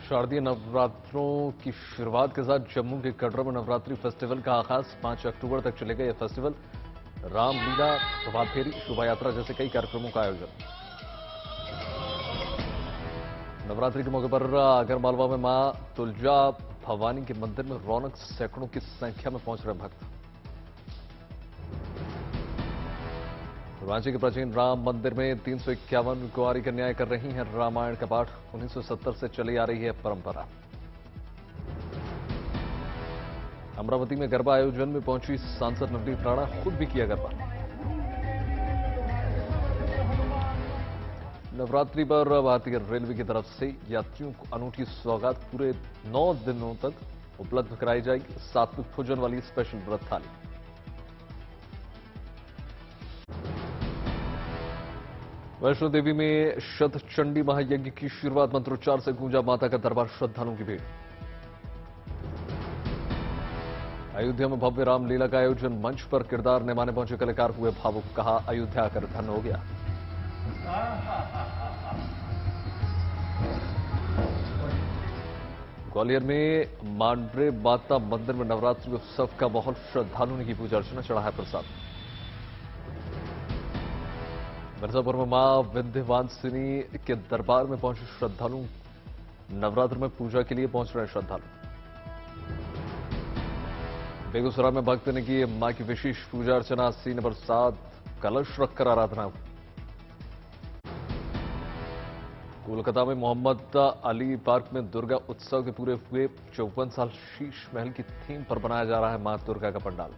शारदीय नवरात्रों की शुरुआत के साथ जम्मू के कटरा में नवरात्रि फेस्टिवल का आगाज 5 अक्टूबर तक चलेगा। यह फेस्टिवल रामलीला, प्रभात फेरी, शोभा यात्रा जैसे कई कार्यक्रमों का आयोजन। नवरात्रि के मौके पर आगरमालवा में मां तुलजा भवानी के मंदिर में रौनक, सैकड़ों की संख्या में पहुंच रहे भक्त। रांची के प्राचीन राम मंदिर में 351 कुंवारी कन्याएं कर रही हैं रामायण का पाठ। 1970 से चली आ रही है परंपरा। अमरावती में गरबा आयोजन में पहुंची सांसद नवनीत राणा, खुद भी किया गरबा। नवरात्रि पर भारतीय रेलवे की तरफ से यात्रियों को अनूठी सौगात पूरे 9 दिनों तक उपलब्ध कराई जाएगी। सात्विक भोजन वाली स्पेशल व्रत थाली। वैष्णो देवी में शतचंडी महायज्ञ की शुरुआत, मंत्रोच्चार से गूंजा माता का दरबार, श्रद्धालुओं की भीड़। अयोध्या में भव्य रामलीला का आयोजन, मंच पर किरदार निभाने पहुंचे कलाकार हुए भावुक, कहा अयोध्या आकर धन्य हो गया। ग्वालियर में मांड्रे माता मंदिर में नवरात्रि उत्सव का माहौल, श्रद्धालुओं ने की पूजा अर्चना, चढ़ाया प्रसाद। मिर्जापुर में मां विंध्यवासिनी के दरबार में पहुंचे श्रद्धालु, नवरात्र में पूजा के लिए पहुंच रहे श्रद्धालु। बेगूसराय में भक्त ने की मां की विशेष पूजा अर्चना, सीने पर 7 कलश रखकर आराधना। कोलकाता में मोहम्मद अली पार्क में दुर्गा उत्सव के पूरे हुए 54 साल शीश महल की थीम पर बनाया जा रहा है मां दुर्गा का पंडाल।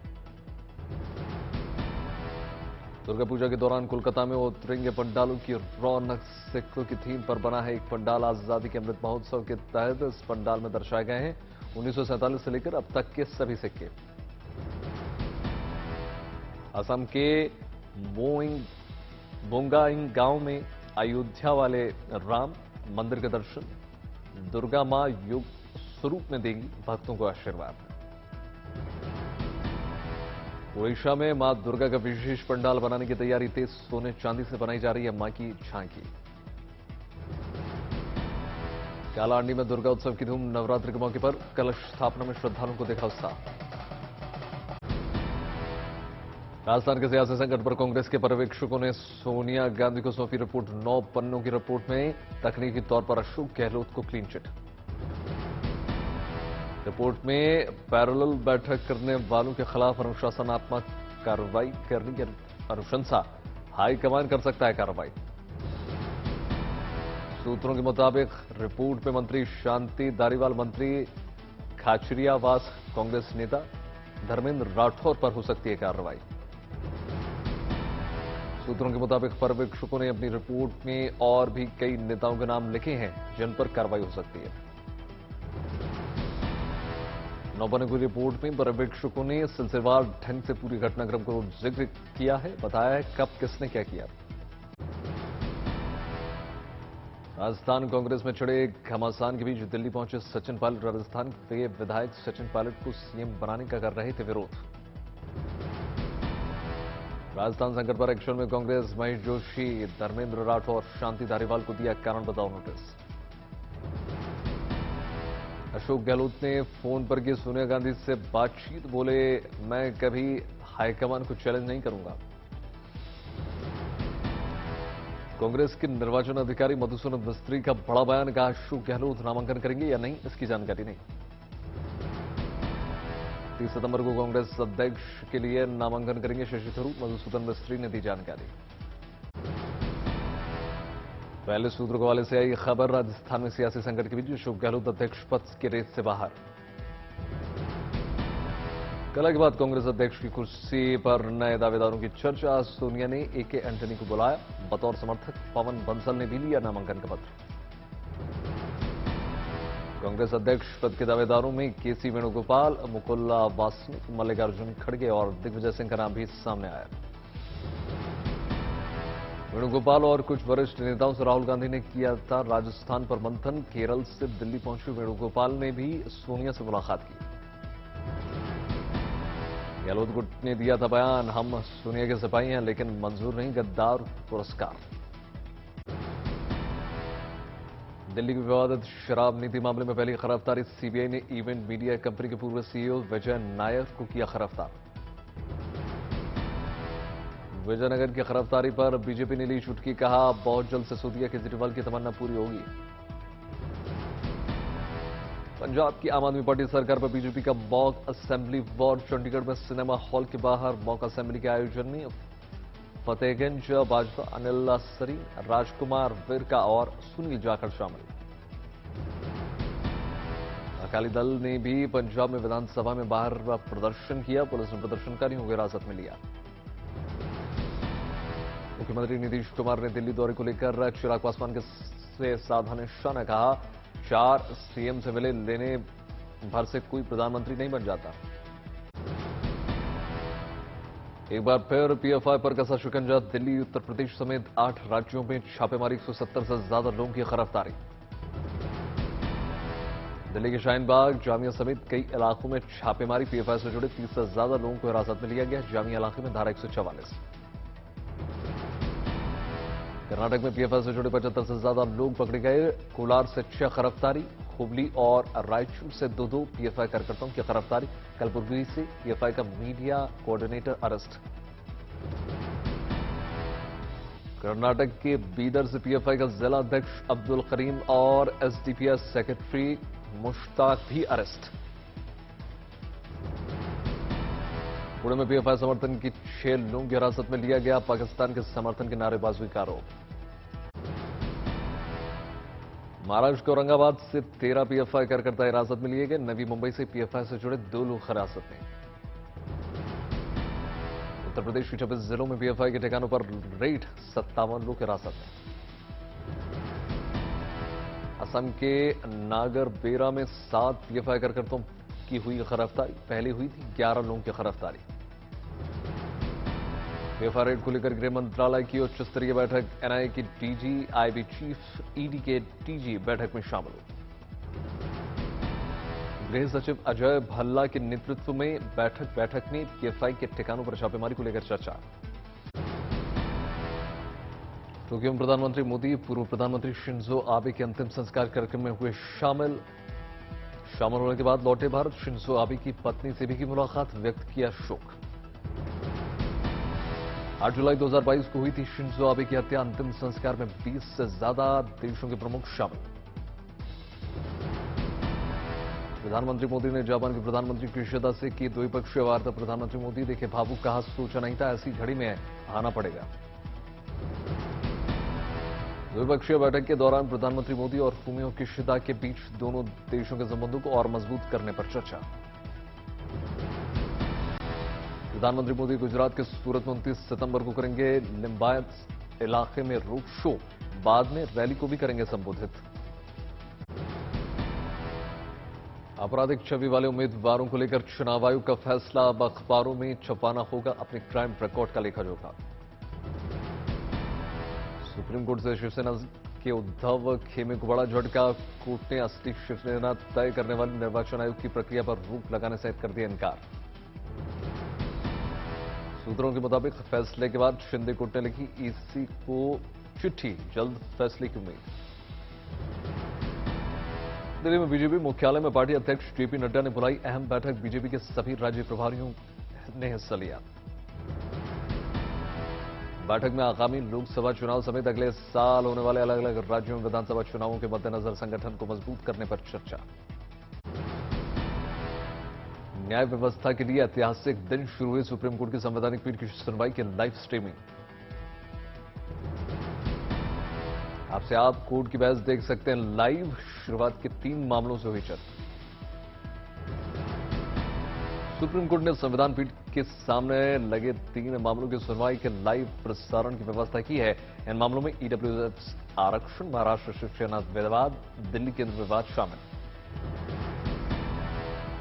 दुर्गा पूजा के दौरान कोलकाता में उतरेंगे पंडालों की रौनक, सिक्कों की थीम पर बना है एक पंडाल। आजादी के अमृत महोत्सव के तहत इस पंडाल में दर्शाए गए हैं 1947 से लेकर अब तक के सभी सिक्के। असम के बोंगाइंग गांव में अयोध्या वाले राम मंदिर के दर्शन, दुर्गा मां योग स्वरूप में देंगी भक्तों को आशीर्वाद। ओडिशा में मां दुर्गा का विशेष पंडाल बनाने की तैयारी तेज, सोने चांदी से बनाई जा रही है मां की झांकी। कालाहांडी में दुर्गा उत्सव की धूम, नवरात्रि के मौके पर कलश स्थापना में श्रद्धालुओं को देखा उत्साह। राजस्थान के सियासी संकट पर कांग्रेस के पर्यवेक्षकों ने सोनिया गांधी को सौंपी रिपोर्ट। 9 पन्नों की रिपोर्ट में तकनीकी तौर पर अशोक गहलोत को क्लीन चिट। रिपोर्ट में पैरेलल बैठक करने वालों के खिलाफ अनुशासनात्मक कार्रवाई करने की अनुशंसा, हाईकमान कर सकता है कार्रवाई। सूत्रों के मुताबिक रिपोर्ट में मंत्री शांति धारीवाल, मंत्री खाचरियावास, कांग्रेस नेता धर्मेंद्र राठौर पर हो सकती है कार्रवाई। सूत्रों के मुताबिक पर्यवेक्षकों ने अपनी रिपोर्ट में और भी कई नेताओं के नाम लिखे हैं जिन पर कार्रवाई हो सकती है। 9 पन्ने की रिपोर्ट में पर्यवेक्षकों ने सिलसिलेवार ढंग से पूरी घटनाक्रम को जिक्र किया है, बताया है कब किसने क्या किया। राजस्थान कांग्रेस में छिड़े घमासान के बीच दिल्ली पहुंचे सचिन पायलट। राजस्थान के विधायक सचिन पायलट को सीएम बनाने का कर रहे थे विरोध। राजस्थान संकट पर एक्शन में कांग्रेस, महेश जोशी, धर्मेंद्र राठौर, शांति धारीवाल को दिया कारण बताओ नोटिस। अशोक गहलोत ने फोन पर की सोनिया गांधी से बातचीत, बोले मैं कभी हाईकमान को चैलेंज नहीं करूंगा। कांग्रेस के निर्वाचन अधिकारी मधुसूदन मिस्त्री का बड़ा बयान, कहा अशोक गहलोत नामांकन करेंगे या नहीं इसकी जानकारी नहीं। 30 सितंबर को कांग्रेस अध्यक्ष के लिए नामांकन करेंगे शशि थरूर, मधुसूदन मिस्त्री ने दी जानकारी। पहले सूत्रों के हवाले से आई खबर, राजस्थान में सियासी संकट के बीच अशोक गहलोत अध्यक्ष पद के रेस से बाहर। कल के बाद कांग्रेस अध्यक्ष की कुर्सी पर नए दावेदारों की चर्चा। सोनिया ने एके एंटनी को बुलाया बतौर समर्थक, पवन बंसल ने भी लिया नामांकन का पत्र। कांग्रेस अध्यक्ष पद के दावेदारों में केसी वेणुगोपाल, मुकुल वासनिक, मल्लिकार्जुन खड़गे और दिग्विजय सिंह का नाम भी सामने आया। वेणुगोपाल और कुछ वरिष्ठ नेताओं से राहुल गांधी ने किया था राजस्थान पर मंथन। केरल से दिल्ली पहुंचे वेणुगोपाल ने भी सोनिया से मुलाकात की। गहलोत गुट ने दिया था बयान, हम सोनिया के सिपाही हैं लेकिन मंजूर नहीं गद्दार पुरस्कार। दिल्ली की विवादित शराब नीति मामले में पहली गिरफ्तारी। सीबीआई ने इवेंट मीडिया कंपनी के पूर्व सीईओ विजय नायर को किया गिरफ्तार। विजयनगर की गिरफ्तारी पर बीजेपी ने ली चुटकी, कहा बहुत जल्द सिसोदिया केजरीवाल की तमन्ना पूरी होगी। पंजाब की आम आदमी पार्टी सरकार पर बीजेपी का मॉक असेंबली वॉर। चंडीगढ़ में सिनेमा हॉल के बाहर मॉक असेंबली के आयोजन में फतेहगंज भाजपा अनिल असरी, राजकुमार विरका और सुनील जाखड़ शामिल। अकाली दल ने भी पंजाब में विधानसभा में बाहर प्रदर्शन किया। पुलिस ने प्रदर्शनकारियों को हिरासत में लिया। मुख्यमंत्री नीतीश कुमार ने दिल्ली दौरे को लेकर चिराग पासवान से साधा निशाना, कहा 4 सीएम से मिले लेने भर से कोई प्रधानमंत्री नहीं बन जाता। एक बार फिर पीएफआई पर कसा शिकंजा। दिल्ली, उत्तर प्रदेश समेत 8 राज्यों में छापेमारी। 170 से ज्यादा लोगों की गिरफ्तारी। दिल्ली के शाहीन बाग, जामिया समेत कई इलाकों में छापेमारी। पीएफआई से जुड़े 30 से ज्यादा लोगों को हिरासत में लिया गया। जामिया इलाके में धारा 144। कर्नाटक में पीएफआई से जुड़े 75 से ज्यादा लोग पकड़े गए। कोलार से 6 गिरफ्तारी। हुबली और रायचूर से 2 पीएफआई कार्यकर्ताओं की गिरफ्तारी। कलबुर्गी से पीएफआई का मीडिया कोऑर्डिनेटर अरेस्ट। कर्नाटक के बीदर से पीएफआई का जिला अध्यक्ष अब्दुल करीम और एसडीपीएस सेक्रेटरी मुश्ताक भी अरेस्ट। पुणे में पीएफआई समर्थन की 6 लोगों की हिरासत में लिया गया। पाकिस्तान के समर्थन की नारेबाजी का आरोप। महाराष्ट्र के औरंगाबाद से 13 पीएफआई कार्यकर्ता हिरासत में लिए गए। नवी मुंबई से पीएफआई से जुड़े 2 लोग हिरासत में। उत्तर प्रदेश के 26 जिलों में पीएफआई के ठिकानों पर रेड। 57 लोग हिरासत में। असम के नागरबेरा में 7 पीएफआई कार्यकर्ताओं की हुई गिरफ्तारी। पहले हुई थी 11 लोगों की गिरफ्तारी। पीएफआई रेड को लेकर गृह मंत्रालय की उच्च स्तरीय बैठक। एनआईए की डीजी, आईबी चीफ, ईडी के डीजी बैठक में शामिल। गृह सचिव अजय भल्ला के नेतृत्व में बैठक में पीएफआई के ठिकानों पर छापेमारी को लेकर चर्चा। टोक्यो में प्रधानमंत्री मोदी पूर्व प्रधानमंत्री शिंजो आबे के अंतिम संस्कार कार्यक्रम में हुए शामिल होने के बाद लौटे भारत। शिंजो आबे की पत्नी से भी की मुलाकात, व्यक्त किया शोक। 8 जुलाई 2022 को हुई थी शिंजो आबे की हत्या। अंतिम संस्कार में 20 से ज्यादा देशों के प्रमुख शामिल। प्रधानमंत्री मोदी ने जापान के प्रधानमंत्री किशिदा से की द्विपक्षीय वार्ता। प्रधानमंत्री मोदी देखे भावुक, कहा सोचा नहीं था ऐसी घड़ी में आना पड़ेगा। द्विपक्षीय बैठक के दौरान प्रधानमंत्री मोदी और फूमियो किशिदा के बीच दोनों देशों के संबंधों को और मजबूत करने पर चर्चा। प्रधानमंत्री मोदी गुजरात के सूरत में 29 सितंबर को करेंगे लिंबायत इलाके में रोड शो। बाद में रैली को भी करेंगे संबोधित। आपराधिक छवि वाले उम्मीदवारों को लेकर चुनाव आयोग का फैसला। अब अखबारों में छपाना होगा अपने क्राइम रिकॉर्ड का लेखा जोखा। सुप्रीम कोर्ट से शिवसेना के उद्धव खेमे को बड़ा झटका। कोर्ट ने असली शिवसेना तय करने वाले निर्वाचन आयोग की प्रक्रिया पर रोक लगाने से कर दिया इनकार। सूत्रों के मुताबिक फैसले के बाद शिंदे कोर्ट ने लिखी ईसी को चिट्ठी, जल्द फैसले की उम्मीद। दिल्ली में बीजेपी मुख्यालय में पार्टी अध्यक्ष जेपी नड्डा ने बुलाई अहम बैठक। बीजेपी के सभी राज्य प्रभारियों ने हिस्सा लिया। बैठक में आगामी लोकसभा चुनाव समेत अगले साल होने वाले अलग अलग राज्यों में विधानसभा चुनावों के मद्देनजर संगठन को मजबूत करने पर चर्चा। न्याय व्यवस्था के लिए ऐतिहासिक दिन शुरू हुई। सुप्रीम कोर्ट की संवैधानिक पीठ की सुनवाई की लाइव स्ट्रीमिंग। आपसे आप कोर्ट की बहस देख सकते हैं लाइव। शुरुआत के 3 मामलों से हुई चर्चा। सुप्रीम कोर्ट ने संविधान पीठ के सामने लगे 3 मामलों की सुनवाई के लाइव प्रसारण की व्यवस्था की है। इन मामलों में ईडब्ल्यूएस आरक्षण, महाराष्ट्र शिवसेना विवाद, दिल्ली केंद्र विवाद शामिल।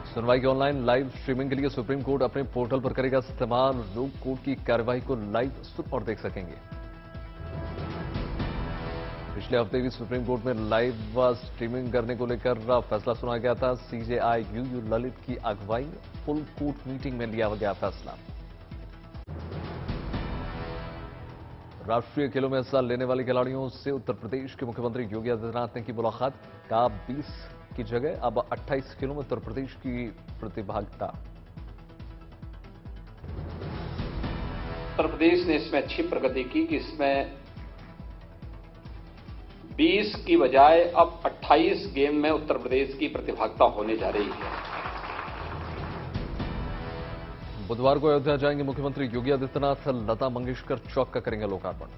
सुनवाई की ऑनलाइन लाइव स्ट्रीमिंग के लिए सुप्रीम कोर्ट अपने पोर्टल पर करेगा इस्तेमाल। लोग कोर्ट की कार्यवाही को लाइव सुन और देख सकेंगे। पिछले हफ्ते भी सुप्रीम कोर्ट में लाइव स्ट्रीमिंग करने को लेकर फैसला सुना गया था। सीजेआई यूयू ललित की अगुवाई में फुल कोर्ट मीटिंग में लिया गया फैसला। राष्ट्रीय खेलों में हिस्सा लेने वाले खिलाड़ियों से उत्तर प्रदेश के मुख्यमंत्री योगी आदित्यनाथ ने की मुलाकात। कहा 20 की जगह अब 28 खेलों में उत्तर प्रदेश की प्रतिभागिता। उत्तर प्रदेश ने इसमें अच्छी प्रगति की कि इसमें 20 की बजाय अब 28 गेम में उत्तर प्रदेश की प्रतिभागिता होने जा रही है। बुधवार को अयोध्या जाएंगे मुख्यमंत्री योगी आदित्यनाथ। लता मंगेशकर चौक का करेंगे लोकार्पण।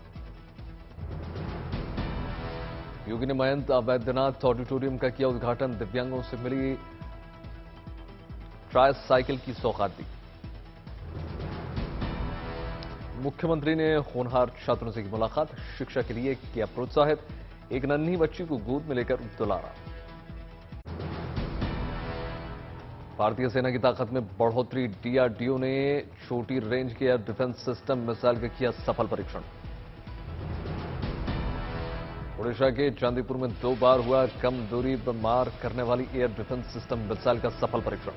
योगी ने महंत वैद्यनाथ ऑडिटोरियम का किया उद्घाटन। दिव्यांगों से मिली ट्राई साइकिल की सौगात दी। मुख्यमंत्री ने होनहार छात्रों से की मुलाकात। शिक्षा के लिए किया प्रोत्साहित। एक नन्ही बच्ची को गोद में लेकर दुलारा। भारतीय सेना की ताकत में बढ़ोतरी। डीआरडीओ ने छोटी रेंज के एयर डिफेंस सिस्टम मिसाइल का किया सफल परीक्षण। ओडिशा के चांदीपुर में 2 बार हुआ कम दूरी पर मार करने वाली एयर डिफेंस सिस्टम मिसाइल का सफल परीक्षण।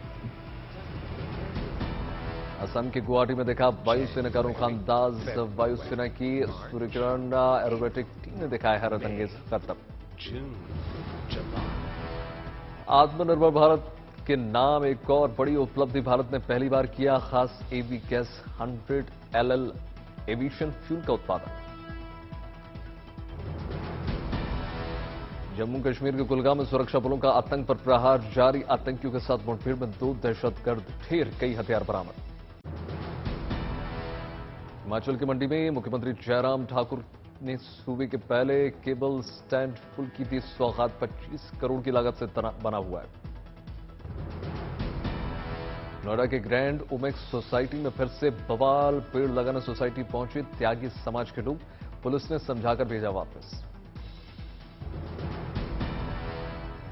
असम के गुवाहाटी में देखा वायुसेना का रुख अंदाज। वायुसेना की सूर्यकिरण एरोबेटिक टीम ने दिखाया हैरतअंगेज करतब। आत्मनिर्भर भारत के नाम एक और बड़ी उपलब्धि। भारत ने पहली बार किया खास एवी गैस 100 LL एविएशन फ्यूल का उत्पादन। जम्मू कश्मीर के कुलगाम में सुरक्षा बलों का आतंक पर प्रहार जारी। आतंकियों के साथ मुठभेड़ में 2 दहशतगर्द ढेर, कई हथियार बरामद। हिमाचल की मंडी में मुख्यमंत्री जयराम ठाकुर ने सूबे के पहले केबल स्टैंड पुल की दी सौगात। 25 करोड़ की लागत से बना हुआ है। नोएडा के ग्रैंड ओमेक्स सोसाइटी में फिर से बवाल। पेड़ लगाने सोसाइटी पहुंचे त्यागी समाज के लोग। पुलिस ने समझाकर भेजा वापस।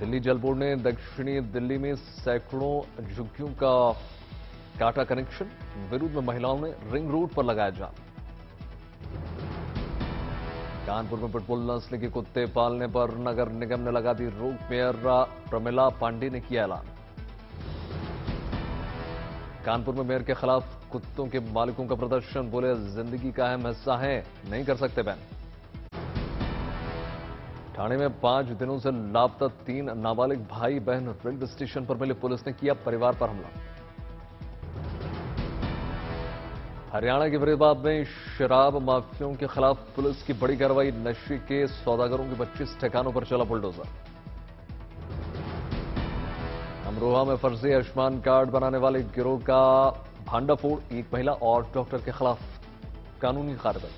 दिल्ली जल बोर्ड ने दक्षिणी दिल्ली में सैकड़ों झुग्गियों का काटा कनेक्शन। विरोध में महिलाओं ने रिंग रोड पर लगाया जाम। कानपुर में पिटबुल नस्ल के कुत्ते पालने पर नगर निगम ने लगा दी रोक। मेयर प्रमिला पांडे ने किया ऐलान। कानपुर में मेयर के खिलाफ कुत्तों के मालिकों का प्रदर्शन। बोले जिंदगी का अहम हिस्सा है, नहीं कर सकते बैन। ठाणे में 5 दिनों से लापता 3 नाबालिग भाई बहन रेलवे स्टेशन पर मिले। पुलिस ने किया परिवार पर हमला। हरियाणा के फरीदाबाद में शराब माफियाओं के खिलाफ पुलिस की बड़ी कार्रवाई। नशे के सौदागरों के 25 ठिकानों पर चला बुलडोजर। अमरोहा में फर्जी आयुष्मान कार्ड बनाने वाले गिरोह का भांडाफोड़। एक महिला और डॉक्टर के खिलाफ कानूनी कार्रवाई।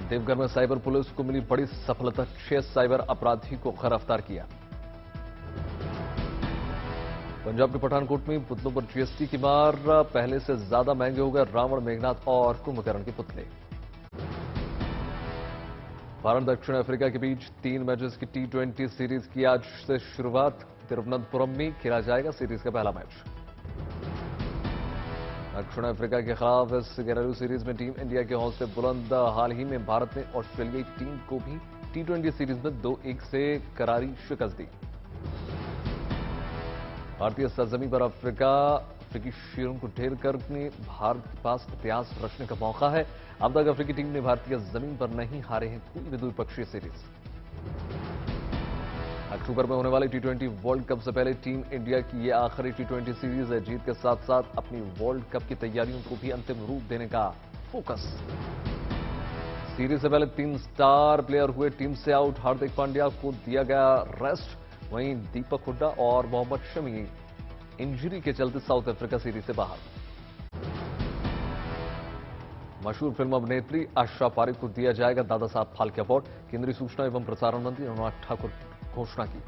देवघर में साइबर पुलिस को मिली बड़ी सफलता। 6 साइबर अपराधी को गिरफ्तार किया। पंजाब के पठानकोट में पुतलों पर जीएसटी की मार। पहले से ज्यादा महंगे हो गए रावण, मेघनाथ और कुंभकर्ण के पुतले। भारत दक्षिण अफ्रीका के बीच 3 मैचेस की T20 सीरीज की आज से शुरुआत। तिरुवनंतपुरम में खेला जाएगा सीरीज का पहला मैच। दक्षिण अफ्रीका के खिलाफ इस घरेलू सीरीज में टीम इंडिया के हौसले बुलंद। हाल ही में भारत ने ऑस्ट्रेलियाई टीम को भी T20 सीरीज में 2-1 से करारी शिकस्त दी। भारतीय सरजमीं पर अफ्रीकी शेरों को ढेर करके भारत के पास इतिहास रचने का मौका है। अब तक अफ्रीकी टीम ने भारतीय जमीन पर नहीं हारे हैं कोई भी द्विपक्षीय सीरीज। अक्टूबर में होने वाली T20 वर्ल्ड कप से पहले टीम इंडिया की यह आखिरी T20 सीरीज है। जीत के साथ साथ अपनी वर्ल्ड कप की तैयारियों को भी अंतिम रूप देने का फोकस। सीरीज से पहले 3 स्टार प्लेयर हुए टीम से आउट। हार्दिक पांड्या को दिया गया रेस्ट। वहीं दीपक हुड्डा और मोहम्मद शमी इंजरी के चलते साउथ अफ्रीका सीरीज से बाहर। मशहूर फिल्म अभिनेत्री आशा पारेख को दिया जाएगा दादा साहब फाल्के अवार्ड। केंद्रीय सूचना एवं प्रसारण मंत्री अनुराग ठाकुर घोषणा की।